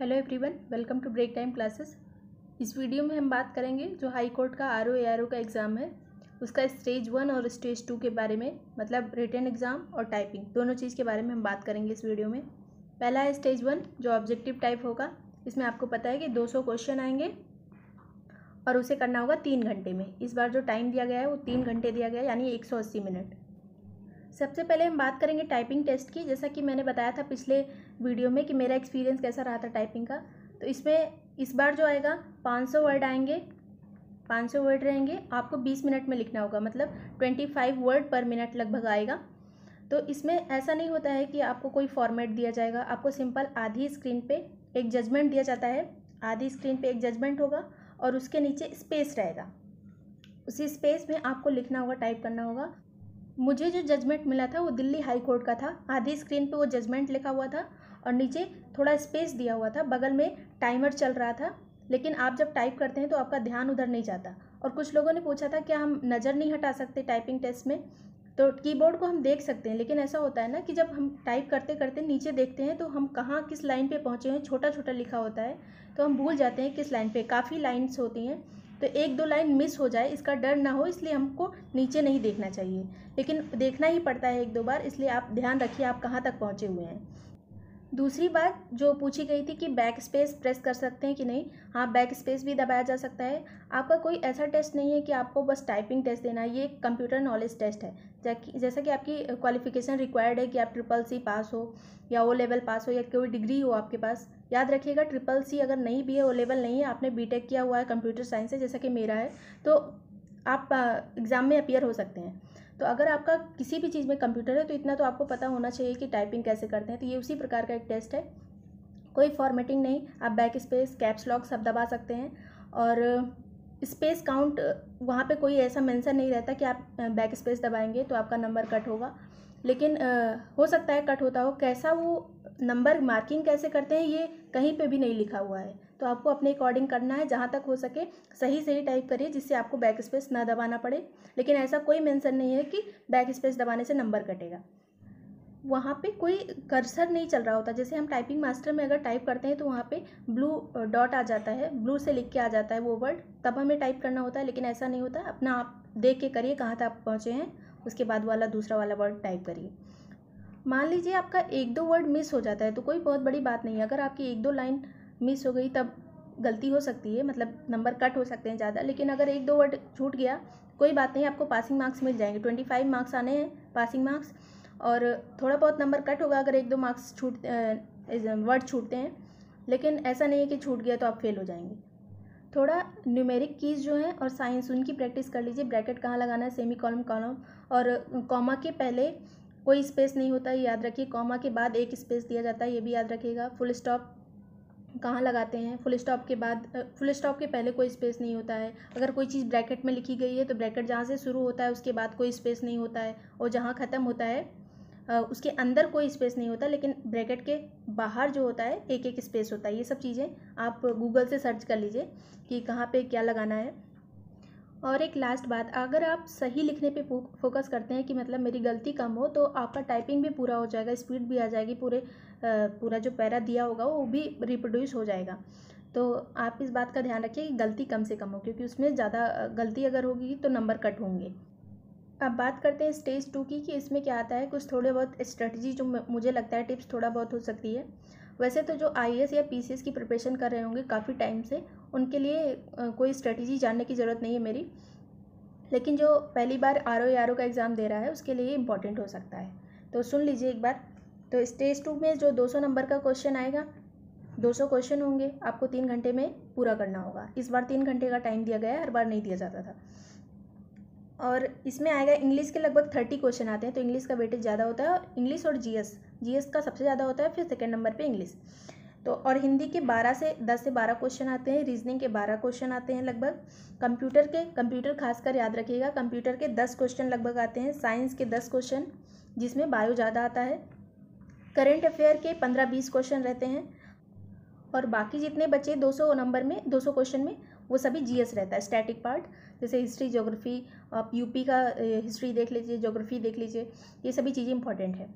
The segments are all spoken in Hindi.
Hello everyone, welcome to break time classes. इस वीडियो में हम बात करेंगे जो हाई कोर्ट का आरओ का एग्ज़ाम है उसका स्टेज 1 और स्टेज 2 के बारे में, मतलब रिटन एग्ज़ाम और टाइपिंग दोनों चीज़ के बारे में हम बात करेंगे इस वीडियो में। पहला है स्टेज 1 जो ऑब्जेक्टिव टाइप होगा। इसमें आपको पता है कि 200 क्वेश्चन आएंगे और उसे करना होगा 3 घंटे में। इस बार जो टाइम दिया गया है वो 3 घंटे दिया गया है, यानी 180 मिनट। सबसे पहले हम बात करेंगे टाइपिंग टेस्ट की। जैसा कि मैंने बताया था पिछले वीडियो में कि मेरा एक्सपीरियंस कैसा रहा था टाइपिंग का, तो इसमें इस बार जो आएगा 500 वर्ड आएंगे, 500 वर्ड रहेंगे। आपको 20 मिनट में लिखना होगा, मतलब 25 वर्ड पर मिनट लगभग आएगा। तो इसमें ऐसा नहीं होता है कि आपको कोई फॉर्मेट दिया जाएगा। आपको सिंपल आधी स्क्रीन पे एक जजमेंट दिया जाता है, आधी स्क्रीन पे एक जजमेंट होगा और उसके नीचे स्पेस रहेगा। उसी स्पेस में आपको लिखना होगा, टाइप करना होगा। मुझे जो जजमेंट मिला था वो दिल्ली हाई कोर्ट का था। आधी स्क्रीन पे वो जजमेंट लिखा हुआ था और नीचे थोड़ा स्पेस दिया हुआ था, बगल में टाइमर चल रहा था। लेकिन आप जब टाइप करते हैं तो आपका ध्यान उधर नहीं जाता। और कुछ लोगों ने पूछा था क्या हम नज़र नहीं हटा सकते टाइपिंग टेस्ट में, तो कीबोर्ड को हम देख सकते हैं, लेकिन ऐसा होता है ना कि जब हम टाइप करते करते नीचे देखते हैं तो हम कहाँ किस लाइन पे पहुँचे हैं, छोटा छोटा लिखा होता है तो हम भूल जाते हैं किस लाइन पे। काफ़ी लाइन्स होती हैं तो एक दो लाइन मिस हो जाए इसका डर ना हो, इसलिए हमको नीचे नहीं देखना चाहिए, लेकिन देखना ही पड़ता है एक दो बार। इसलिए आप ध्यान रखिए आप कहाँ तक पहुँचे हुए हैं। दूसरी बात जो पूछी गई थी कि बैक स्पेस प्रेस कर सकते हैं कि नहीं, हाँ बैक स्पेस भी दबाया जा सकता है। आपका कोई ऐसा टेस्ट नहीं है कि आपको बस टाइपिंग टेस्ट देना है, ये एक कंप्यूटर नॉलेज टेस्ट है। जैसा कि आपकी क्वालिफिकेशन रिक्वायर्ड है कि आप CCC पास हो या ओ लेवल पास हो या कोई डिग्री हो आपके पास। याद रखिएगा CCC अगर नहीं भी है, ओ लेवल नहीं है, आपने बीटेक किया हुआ है कंप्यूटर साइंस से जैसा कि मेरा है, तो आप एग्ज़ाम में अपीयर हो सकते हैं। तो अगर आपका किसी भी चीज़ में कंप्यूटर है तो इतना तो आपको पता होना चाहिए कि टाइपिंग कैसे करते हैं। तो ये उसी प्रकार का एक टेस्ट है, कोई फॉर्मेटिंग नहीं। आप बैक स्पेस, कैप्स लॉक सब दबा सकते हैं और स्पेस काउंट वहाँ पे कोई ऐसा मेंशन नहीं रहता कि आप बैक स्पेस दबाएंगे तो आपका नंबर कट होगा, लेकिन हो सकता है कट होता हो। कैसा वो नंबर मार्किंग कैसे करते हैं ये कहीं पे भी नहीं लिखा हुआ है, तो आपको अपने अकॉर्डिंग करना है। जहाँ तक हो सके सही सही टाइप करिए जिससे आपको बैक स्पेस ना दबाना पड़े, लेकिन ऐसा कोई मेंशन नहीं है कि बैक स्पेस दबाने से नंबर कटेगा। वहाँ पे कोई कर्सर नहीं चल रहा होता। जैसे हम टाइपिंग मास्टर में अगर टाइप करते हैं तो वहाँ पे ब्लू डॉट आ जाता है, ब्लू से लिख के आ जाता है वो वर्ड, तब हमें टाइप करना होता है। लेकिन ऐसा नहीं होता, अपना आप देख के करिए कहाँ तक आप पहुँचे हैं, उसके बाद वाला दूसरा वाला वर्ड टाइप करिए। मान लीजिए आपका एक दो वर्ड मिस हो जाता है तो कोई बहुत बड़ी बात नहीं है। अगर आपकी एक दो लाइन मिस हो गई तब गलती हो सकती है, मतलब नंबर कट हो सकते हैं ज़्यादा। लेकिन अगर एक दो वर्ड छूट गया कोई बात नहीं, आपको पासिंग मार्क्स मिल जाएंगे। 25 मार्क्स आने हैं पासिंग मार्क्स, और थोड़ा बहुत नंबर कट होगा अगर एक दो मार्क्स वर्ड छूटते हैं, लेकिन ऐसा नहीं है कि छूट गया तो आप फेल हो जाएंगे। थोड़ा न्यूमेरिक कीज़ जो हैं और साइंस उनकी प्रैक्टिस कर लीजिए। ब्रैकेट कहाँ लगाना है, सेमी कॉलम कॉलम, और कॉमा के पहले कोई स्पेस नहीं होता है, याद रखिए। कॉमा के बाद एक स्पेस दिया जाता है, ये भी याद रखिएगा। फुल स्टॉप कहाँ लगाते हैं, फुल स्टॉप के बाद, फुल स्टॉप के पहले कोई स्पेस नहीं होता है। अगर कोई चीज़ ब्रैकेट में लिखी गई है तो ब्रैकेट जहाँ से शुरू होता है उसके बाद कोई स्पेस नहीं होता है, और जहाँ ख़त्म होता है उसके अंदर कोई स्पेस नहीं होता, लेकिन ब्रैकेट के बाहर जो होता है एक एक स्पेस होता है। ये सब चीज़ें आप गूगल से सर्च कर लीजिए कि कहाँ पे क्या लगाना है। और एक लास्ट बात, अगर आप सही लिखने पे फोकस करते हैं कि मतलब मेरी गलती कम हो, तो आपका टाइपिंग भी पूरा हो जाएगा, स्पीड भी आ जाएगी, पूरा जो पैरा दिया होगा वो भी रिप्रोड्यूस हो जाएगा। तो आप इस बात का ध्यान रखिए कि गलती कम से कम हो, क्योंकि उसमें ज़्यादा गलती अगर होगी तो नंबर कट होंगे। अब बात करते हैं स्टेज 2 की, कि इसमें क्या आता है। कुछ थोड़े बहुत स्ट्रेटजी जो मुझे लगता है टिप्स थोड़ा बहुत हो सकती है। वैसे तो जो IAS या PCS की प्रिपरेशन कर रहे होंगे काफ़ी टाइम से, उनके लिए कोई स्ट्रेटजी जानने की ज़रूरत नहीं है मेरी, लेकिन जो पहली बार RO का एग्ज़ाम दे रहा है उसके लिए इम्पॉर्टेंट हो सकता है। तो सुन लीजिए एक बार। तो स्टेज 2 में जो 200 नंबर का क्वेश्चन आएगा, 200 क्वेश्चन होंगे, आपको 3 घंटे में पूरा करना होगा। इस बार 3 घंटे का टाइम दिया गया है, हर बार नहीं दिया जाता था। और इसमें आएगा इंग्लिश के लगभग 30 क्वेश्चन आते हैं, तो इंग्लिश का वेटेज ज़्यादा होता है। इंग्लिश और जीएस का सबसे ज़्यादा होता है, फिर सेकेंड नंबर पे इंग्लिश। तो और हिंदी के 10 से 12 क्वेश्चन आते हैं, रीजनिंग के 12 क्वेश्चन आते हैं लगभग। कंप्यूटर खासकर याद रखिएगा, कंप्यूटर के 10 क्वेश्चन लगभग आते हैं। साइंस के 10 क्वेश्चन, जिसमें बायो ज़्यादा आता है। करेंट अफेयर के 15-20 क्वेश्चन रहते हैं, और बाकी जितने बचे 200 नंबर में, 200 क्वेश्चन में, वो सभी जीएस रहता है, स्टैटिक पार्ट। जैसे हिस्ट्री, ज्योग्राफी, आप यूपी का हिस्ट्री देख लीजिए, ज्योग्राफी देख लीजिए, ये सभी चीज़ें इंपॉर्टेंट है।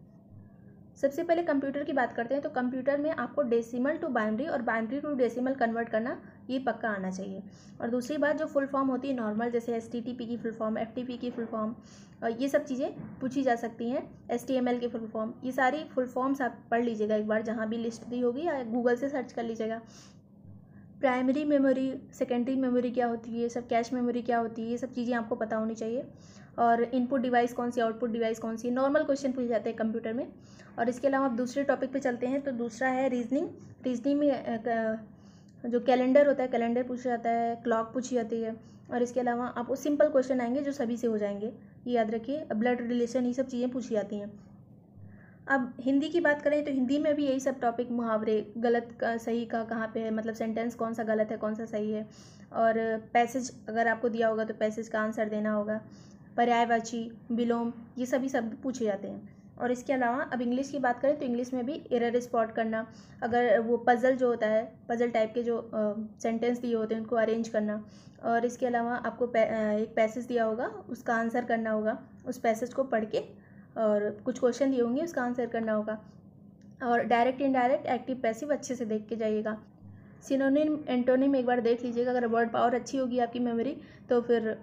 सबसे पहले कंप्यूटर की बात करते हैं। तो कंप्यूटर में आपको डेसिमल टू बाइनरी और बाइनरी टू डेसिमल कन्वर्ट करना ये पक्का आना चाहिए। और दूसरी बात, जो फुल फॉर्म होती है नॉर्मल, जैसे HTTP की फुल फॉर्म, FTP की फुल फॉर्म, ये सब चीज़ें पूछी जा सकती हैं। HTML की फुल फॉर्म, ये सारी फुल फॉर्म्स आप पढ़ लीजिएगा एक बार, जहाँ भी लिस्ट दी होगी या गूगल से सर्च कर लीजिएगा। प्राइमरी मेमोरी, सेकेंडरी मेमोरी क्या होती है, ये सब कैश मेमोरी क्या होती है, ये सब चीज़ें आपको पता होनी चाहिए। और इनपुट डिवाइस कौन सी, आउटपुट डिवाइस कौन सी, नॉर्मल क्वेश्चन पूछे जाते हैं कंप्यूटर में। और इसके अलावा आप दूसरे टॉपिक पे चलते हैं। तो दूसरा है रीजनिंग। रीजनिंग में जो कैलेंडर होता है, कैलेंडर पूछा जाता है, क्लॉक पूछी जाती है। और इसके अलावा आपको सिंपल क्वेश्चन आएंगे जो सभी से हो जाएंगे, ये याद रखिए। ब्लड रिलेशन, ये सब चीज़ें पूछी जाती हैं। अब हिंदी की बात करें तो हिंदी में भी यही सब टॉपिक, मुहावरे, गलत का सही का कहाँ पे है, मतलब सेंटेंस कौन सा गलत है कौन सा सही है। और पैसेज अगर आपको दिया होगा तो पैसेज का आंसर देना होगा। पर्यायवाची, विलोम, ये सभी शब्द पूछे जाते हैं। और इसके अलावा अब इंग्लिश की बात करें तो इंग्लिश में भी एरर स्पॉट करना, अगर वो पज़ल जो होता है, पज़ल टाइप के जो सेंटेंस दिए होते हैं उनको अरेंज करना। और इसके अलावा आपको एक पैसेज दिया होगा, उसका आंसर करना होगा, उस पैसेज को पढ़ के, और कुछ क्वेश्चन दिए होंगे उसका आंसर करना होगा। और डायरेक्ट, इनडायरेक्ट, एक्टिव, पैसिव अच्छे से देख के जाइएगा। सिनोनिम, एंटोनिम एक बार देख लीजिएगा। अगर वर्ड पावर अच्छी होगी आपकी मेमोरी तो फिर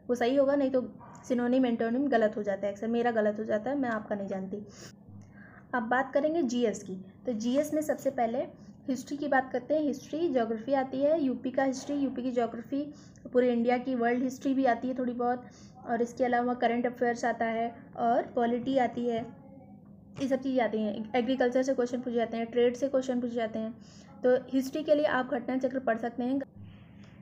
वो सही होगा, नहीं तो सिनोनिम एंटोनिम गलत हो जाता है अक्सर। मेरा गलत हो जाता है, मैं आपका नहीं जानती। अब बात करेंगे जीएस की। तो जीएस में सबसे पहले हिस्ट्री की बात करते हैं। हिस्ट्री, ज्योग्राफी आती है, यूपी का हिस्ट्री, यूपी की ज्योग्राफी, पूरे इंडिया की, वर्ल्ड हिस्ट्री भी आती है थोड़ी बहुत। और इसके अलावा करंट अफेयर्स आता है और पॉलिटी आती है, ये सब चीज़ें आती हैं। एग्रीकल्चर से क्वेश्चन पूछे जाते हैं, ट्रेड से क्वेश्चन पूछे जाते हैं। तो हिस्ट्री के लिए आप घटना चक्र पढ़ सकते हैं।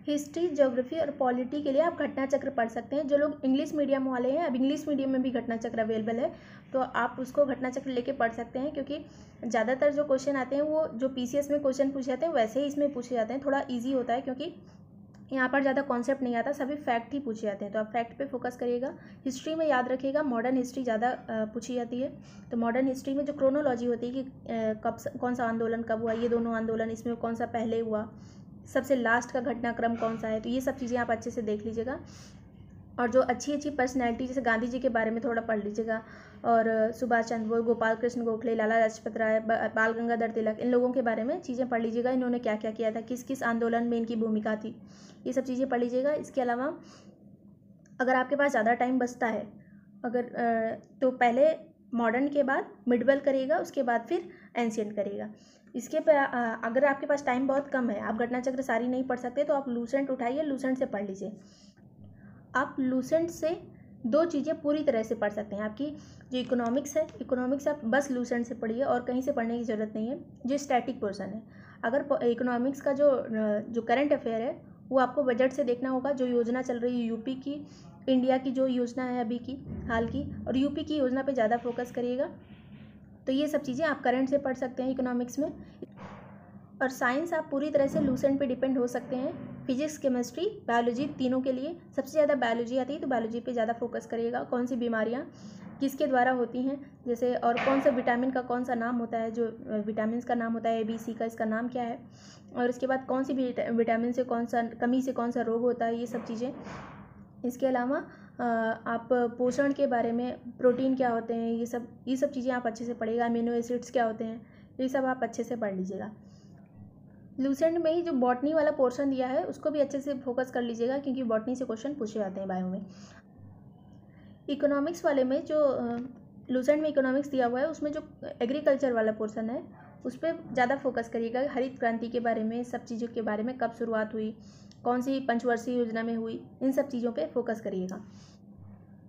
हिस्ट्री, ज्योग्राफी और पॉलिटी के लिए आप घटना चक्र पढ़ सकते हैं। जो लोग इंग्लिश मीडियम वाले हैं, अब इंग्लिश मीडियम में भी घटना चक्र अवेलेबल है, तो आप उसको घटना चक्र लेके पढ़ सकते हैं। क्योंकि ज़्यादातर जो क्वेश्चन आते हैं वो जो PCS में क्वेश्चन पूछे जाते हैं वैसे ही इसमें पूछे जाते हैं। थोड़ा ईजी होता है क्योंकि यहाँ पर ज़्यादा कॉन्सेप्ट नहीं आता, सभी फैक्ट ही पूछे जाते हैं। तो आप फैक्ट पे फोकस करिएगा। हिस्ट्री में याद रखिएगा मॉडर्न हिस्ट्री ज़्यादा पूछी जाती है। तो मॉडर्न हिस्ट्री में जो क्रोनोलॉजी होती है कि कब कौन सा आंदोलन कब हुआ, ये दोनों आंदोलन, इसमें कौन सा पहले हुआ, सबसे लास्ट का घटनाक्रम कौन सा है, तो ये सब चीज़ें आप अच्छे से देख लीजिएगा। और जो अच्छी अच्छी पर्सनैलिटी, जैसे गांधी जी के बारे में थोड़ा पढ़ लीजिएगा, और सुभाष चंद्र बोस, गोपाल कृष्ण गोखले, लाला लाजपत राय, बाल गंगाधर तिलक, इन लोगों के बारे में चीज़ें पढ़ लीजिएगा। इन्होंने क्या क्या किया था, किस किस आंदोलन में इनकी भूमिका थी, ये सब चीज़ें पढ़ लीजिएगा। इसके अलावा अगर आपके पास ज़्यादा टाइम बचता है, अगर तो पहले मॉडर्न के बाद मिडवल करिएगा, उसके बाद फिर एंशिएंट करिएगा। इसके पे अगर आपके पास टाइम बहुत कम है, आप घटना चक्र सारी नहीं पढ़ सकते, तो आप लूसेंट उठाइए, लूसेंट से पढ़ लीजिए। आप लूसेंट से दो चीज़ें पूरी तरह से पढ़ सकते हैं। आपकी जो इकोनॉमिक्स है, इकोनॉमिक्स आप बस लूसेंट से पढ़िए और कहीं से पढ़ने की ज़रूरत नहीं है। जो स्टैटिक पोर्शन है, अगर इकोनॉमिक्स का जो करंट अफेयर है वो आपको बजट से देखना होगा। जो योजना चल रही है यूपी की, इंडिया की जो योजना है अभी की हाल की, और यूपी की योजना पे ज़्यादा फोकस करिएगा। तो ये सब चीज़ें आप करंट से पढ़ सकते हैं इकोनॉमिक्स में। और साइंस आप पूरी तरह से लूसेंट पे डिपेंड हो सकते हैं। फिजिक्स, केमिस्ट्री, बायोलॉजी, तीनों के लिए सबसे ज़्यादा बायोलॉजी आती है, तो बायोलॉजी पे ज़्यादा फोकस करिएगा। कौन सी बीमारियाँ किसके द्वारा होती हैं, जैसे, और कौन सा विटामिन का कौन सा नाम होता है, जो विटामिन का नाम होता है ABC का, इसका नाम क्या है, और इसके बाद कौन सी विटामिन से कौन सा कमी से कौन सा रोग होता है, ये सब चीज़ें। इसके अलावा आप पोषण के बारे में, प्रोटीन क्या होते हैं, ये सब चीज़ें आप अच्छे से पढ़िएगा। अमीनो एसिड्स क्या होते हैं, ये सब आप अच्छे से पढ़ लीजिएगा। लूसेंट में ही जो बॉटनी वाला पोर्शन दिया है उसको भी अच्छे से फोकस कर लीजिएगा, क्योंकि बॉटनी से क्वेश्चन पूछे जाते हैं बायो में। इकोनॉमिक्स वाले में जो लूसेंट में इकोनॉमिक्स दिया हुआ है, उसमें जो एग्रीकल्चर वाला पोर्शन है उस पर ज़्यादा फोकस करिएगा। हरित क्रांति के बारे में, सब चीज़ों के बारे में, कब शुरुआत हुई, कौन सी पंचवर्षीय योजना में हुई, इन सब चीज़ों पे फोकस करिएगा।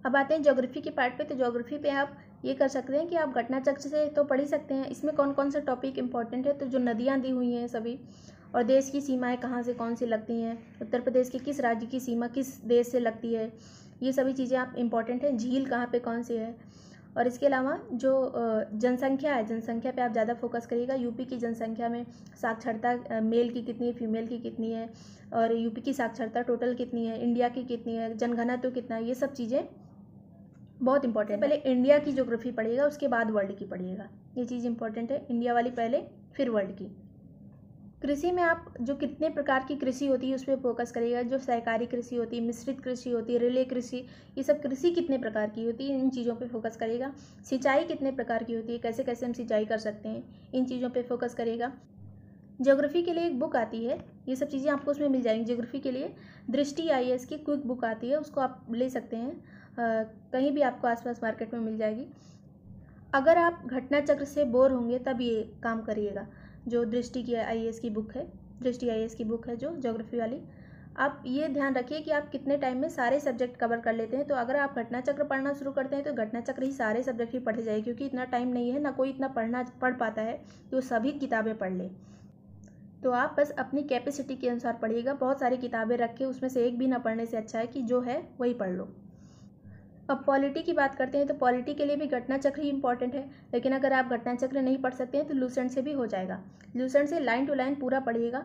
अब आते हैं ज्योग्राफी के पार्ट पे। तो ज्योग्राफी पे आप ये कर सकते हैं कि आप घटना चक्र से तो पढ़ ही सकते हैं। इसमें कौन कौन सा टॉपिक इंपॉर्टेंट है, तो जो नदियाँ दी हुई हैं सभी, और देश की सीमाएं कहाँ से कौन सी लगती हैं, उत्तर प्रदेश के किस राज्य की सीमा किस देश से लगती है, ये सभी चीज़ें आप इंपॉर्टेंट हैं। झील कहाँ पे कौन सी है। और इसके अलावा जो जनसंख्या है, जनसंख्या पे आप ज़्यादा फोकस करिएगा। यूपी की जनसंख्या में साक्षरता मेल की कितनी है, फीमेल की कितनी है, और यूपी की साक्षरता टोटल कितनी है, इंडिया की कितनी है, जनघनत्व कितना है, ये सब चीज़ें बहुत इंपॉर्टेंट है। पहले इंडिया की ज्योग्राफी पढ़िएगा, उसके बाद वर्ल्ड की पढ़िएगा। ये चीज़ इंपॉर्टेंट है, इंडिया वाली पहले फिर वर्ल्ड की। कृषि में आप जो कितने प्रकार की कृषि होती है उस पर फोकस करिएगा। जो सहकारी कृषि होती है, मिश्रित कृषि होती है, रिले कृषि, ये सब कृषि कितने प्रकार की होती है, इन चीज़ों पे फोकस करिएगा। सिंचाई कितने प्रकार की होती है, कैसे कैसे हम सिंचाई कर सकते हैं, इन चीज़ों पे फोकस करिएगा। ज्योग्राफी के लिए एक बुक आती है, ये सब चीज़ें आपको उसमें मिल जाएंगी। ज्योग्राफी के लिए दृष्टि IAS की क्विक बुक आती है, उसको आप ले सकते हैं, कहीं भी आपको आसपास मार्केट में मिल जाएगी। अगर आप घटना चक्र से बोर होंगे तब ये काम करिएगा। जो दृष्टि की IAS की बुक है, दृष्टि IAS की बुक है जो ज्योग्राफी वाली, आप ये ध्यान रखिए कि आप कितने टाइम में सारे सब्जेक्ट कवर कर लेते हैं। तो अगर आप घटना चक्र पढ़ना शुरू करते हैं तो घटना चक्र ही सारे सब्जेक्ट ही पढ़े जाए, क्योंकि इतना टाइम नहीं है, ना कोई इतना पढ़ पाता है कि वो सभी किताबें पढ़ ले। तो आप बस अपनी कैपेसिटी के अनुसार पढ़िएगा। बहुत सारी किताबें रख के उसमें से एक भी ना पढ़ने से अच्छा है कि जो है वही पढ़ लो। अब पॉलिटी की बात करते हैं तो पॉलिटी के लिए भी घटना चक्र ही इंपॉर्टेंट है, लेकिन अगर आप घटना चक्र नहीं पढ़ सकते हैं तो लूसेंट से भी हो जाएगा। लूसेंट से लाइन टू लाइन पूरा पढ़िएगा।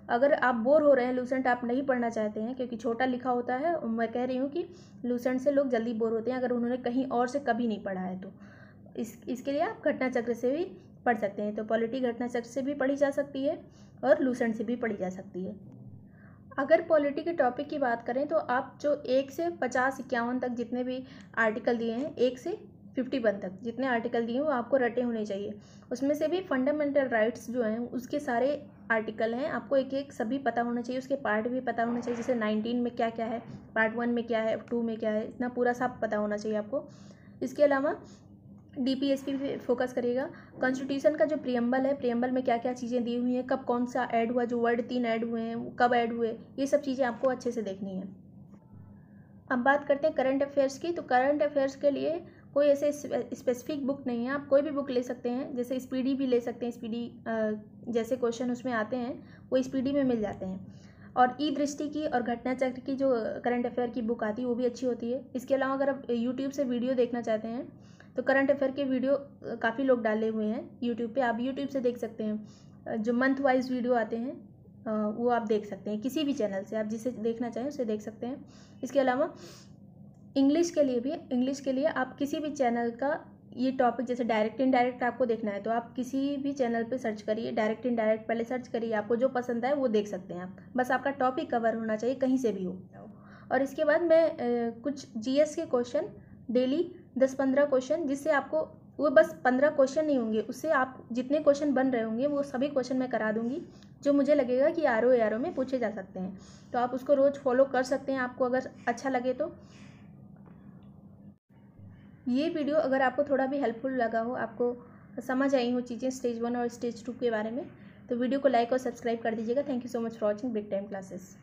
अगर आप बोर हो रहे हैं, लूसेंट आप नहीं पढ़ना चाहते हैं क्योंकि छोटा लिखा होता है, मैं कह रही हूँ कि लूसेंट से लोग जल्दी बोर होते हैं अगर उन्होंने कहीं और से कभी नहीं पढ़ा है तो इसके लिए आप घटना चक्र से भी पढ़ सकते हैं। तो पॉलिटी घटना चक्र से भी पढ़ी जा सकती है और लूसेंट से भी पढ़ी जा सकती है। अगर पॉलिटी के टॉपिक की बात करें तो आप जो 1 से 50-51 तक जितने भी आर्टिकल दिए हैं, 1 से 51 तक जितने आर्टिकल दिए हैं वो आपको रटे होने चाहिए। उसमें से भी फंडामेंटल राइट्स जो हैं उसके सारे आर्टिकल हैं, आपको एक एक सभी पता होना चाहिए, उसके पार्ट भी पता होना चाहिए। जैसे 19 में क्या क्या है, पार्ट 1 में क्या है, 2 में क्या है, इतना पूरा सब पता होना चाहिए आपको। इसके अलावा DPSP पे फोकस करिएगा। कॉन्स्टिट्यूशन का जो प्रियम्बल है, प्रियम्बल में क्या क्या चीज़ें दी हुई हैं, कब कौन सा ऐड हुआ, जो वर्ड 3 ऐड हुए हैं वो कब ऐड हुए, ये सब चीज़ें आपको अच्छे से देखनी है। अब बात करते हैं करंट अफेयर्स की। तो करंट अफेयर्स के लिए कोई ऐसे स्पेसिफिक बुक नहीं है, आप कोई भी बुक ले सकते हैं। जैसे स्पीडी भी ले सकते हैं, स्पीडी जैसे क्वेश्चन उसमें आते हैं वो स्पीडी में मिल जाते हैं। और ई दृष्टि की और घटना चक्र की जो करंट अफेयर की बुक आती है वो भी अच्छी होती है। इसके अलावा अगर आप यूट्यूब से वीडियो देखना चाहते हैं तो करंट अफेयर के वीडियो काफ़ी लोग डाले हुए हैं यूट्यूब पे, आप यूट्यूब से देख सकते हैं। जो मंथ वाइज वीडियो आते हैं वो आप देख सकते हैं किसी भी चैनल से, आप जिसे देखना चाहें उसे देख सकते हैं। इसके अलावा इंग्लिश के लिए आप किसी भी चैनल का ये टॉपिक, जैसे डायरेक्ट इनडायरेक्ट आपको देखना है तो आप किसी भी चैनल पे सर्च करिए, डायरेक्ट इनडायरेक्ट पहले सर्च करिए, आपको जो पसंद आए वो देख सकते हैं आप। बस आपका टॉपिक कवर होना चाहिए, कहीं से भी हो। और इसके बाद मैं कुछ GS के क्वेश्चन डेली 10-15 क्वेश्चन, जिससे आपको वो बस 15 क्वेश्चन नहीं होंगे, उससे आप जितने क्वेश्चन बन रहे होंगे वो सभी क्वेश्चन मैं करा दूंगी जो मुझे लगेगा कि RO में पूछे जा सकते हैं। तो आप उसको रोज़ फॉलो कर सकते हैं, आपको अगर अच्छा लगे तो। ये वीडियो अगर आपको थोड़ा भी हेल्पफुल लगा हो, आपको समझ आई हो चीज़ें स्टेज 1 और स्टेज 2 के बारे में, तो वीडियो को लाइक और सब्सक्राइब कर दीजिएगा। Thank you so much for watching big time classes.